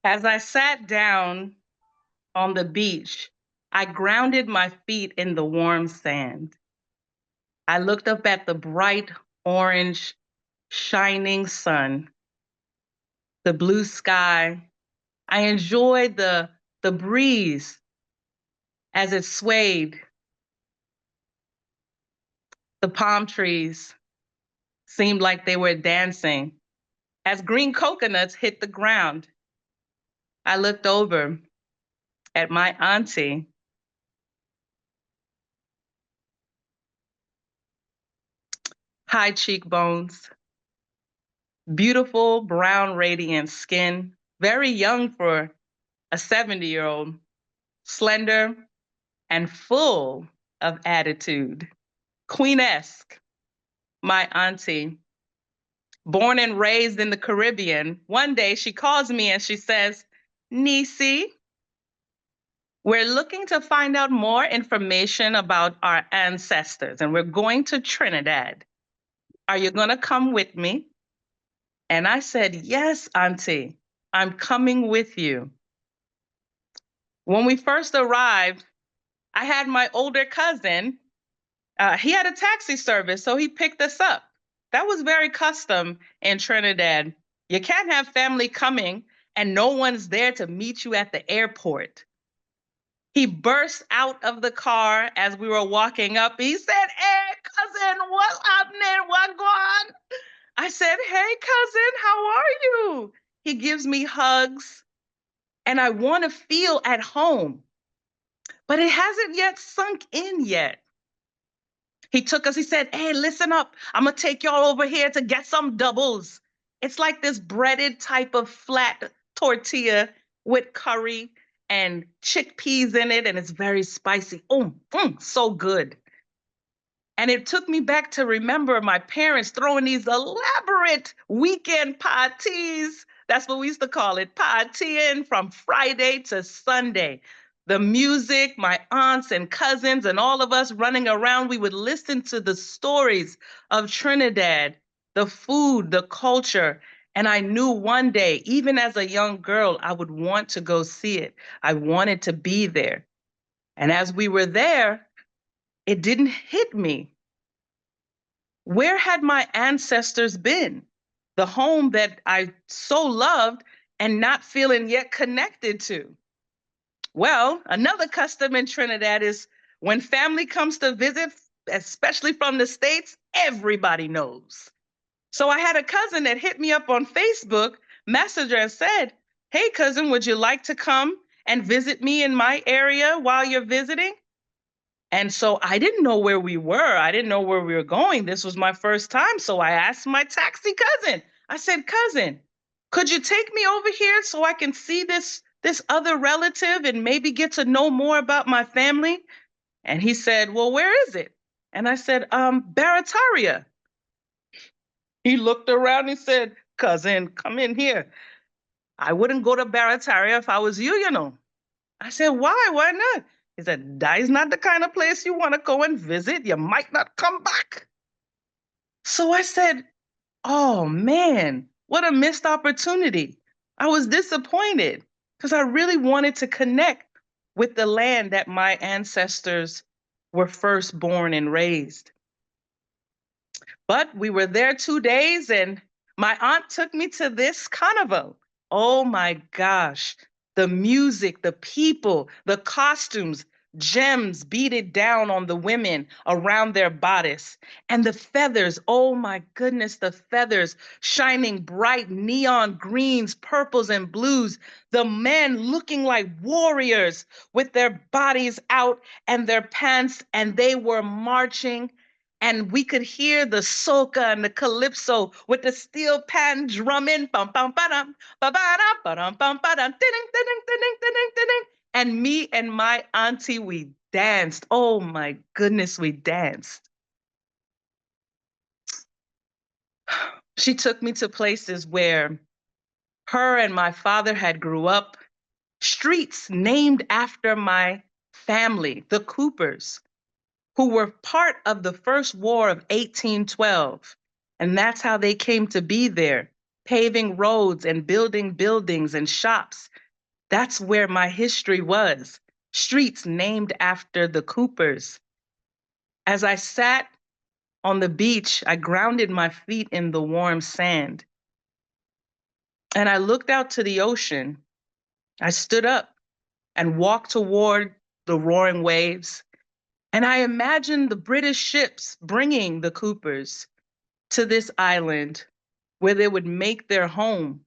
As I sat down on the beach, I grounded my feet in the warm sand. I looked up at the bright orange, shining sun, the blue sky. I enjoyed the breeze as it swayed. The palm trees seemed like they were dancing as green coconuts hit the ground. I looked over at my auntie, high cheekbones, beautiful brown radiant skin, very young for a 70-year-old, slender and full of attitude. Queen-esque, my auntie, born and raised in the Caribbean. One day she calls me and she says, Nisi, we're looking to find out more information about our ancestors and we're going to Trinidad. Are you gonna come with me? And I said, yes, auntie, I'm coming with you. When we first arrived, I had my older cousin. He had a taxi service, so he picked us up. That was very custom in Trinidad. You can't have family coming and no one's there to meet you at the airport. He burst out of the car as we were walking up. He said, hey, cousin, what's happening? What going on? I said, hey, cousin, how are you? He gives me hugs, and I want to feel at home, but it hasn't yet sunk in yet. He took us, he said, hey, listen up. I'm going to take y'all over here to get some doubles. It's like this breaded type of flat tortilla with curry and chickpeas in it, and it's very spicy. So good. And it took me back to remember my parents throwing these elaborate weekend parties. That's what we used to call it, partying from Friday to Sunday. The music, my aunts and cousins and all of us running around, we would listen to the stories of Trinidad, the food, the culture. And I knew one day, even as a young girl, I would want to go see it. I wanted to be there. And as we were there, it didn't hit me. Where had my ancestors been? The home that I so loved and not feeling yet connected to. Well, another custom in Trinidad is when family comes to visit, especially from the States, everybody knows. So I had a cousin that hit me up on Facebook Messenger and said, hey, cousin, would you like to come and visit me in my area while you're visiting? And so I didn't know where we were. I didn't know where we were going. This was my first time. So I asked my taxi cousin. I said, cousin, could you take me over here so I can see this other relative and maybe get to know more about my family? And he said, well, where is it? And I said, Barataria. He looked around and said, cousin, come in here. I wouldn't go to Barataria if I was you, you know. I said, why? Why not? He said, that is not the kind of place you want to go and visit. You might not come back. So I said, oh man, what a missed opportunity. I was disappointed because I really wanted to connect with the land that my ancestors were first born and raised. But we were there 2 days and my aunt took me to this carnival. Oh my gosh, the music, the people, the costumes, gems beaded down on the women around their bodice. And the feathers, oh my goodness, the feathers shining bright neon greens, purples, and blues. The men looking like warriors with their bodies out and their pants, and they were marching and we could hear the soca and the calypso with the steel pan drumming, bum bum ba-dum, ba-ba-dum, ba-dum, bum ba-dum, ding ding ding ding ding. And me and my auntie, we danced. Oh my goodness, we danced. She took me to places where her and my father had grew up, streets named after my family, the Coopers, who were part of the First War of 1812. And that's how they came to be there. paving roads and building buildings and shops. That's where my history was. Streets named after the Coopers. As I sat on the beach, I grounded my feet in the warm sand. And I looked out to the ocean. I stood up and walked toward the roaring waves. And I imagined the British ships bringing the Coopers to this island where they would make their home.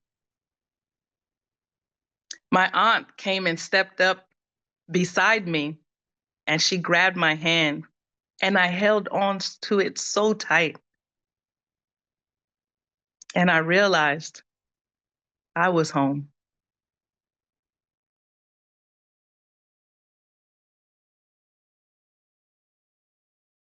My aunt came and stepped up beside me, and she grabbed my hand, and I held on to it so tight. And I realized I was home.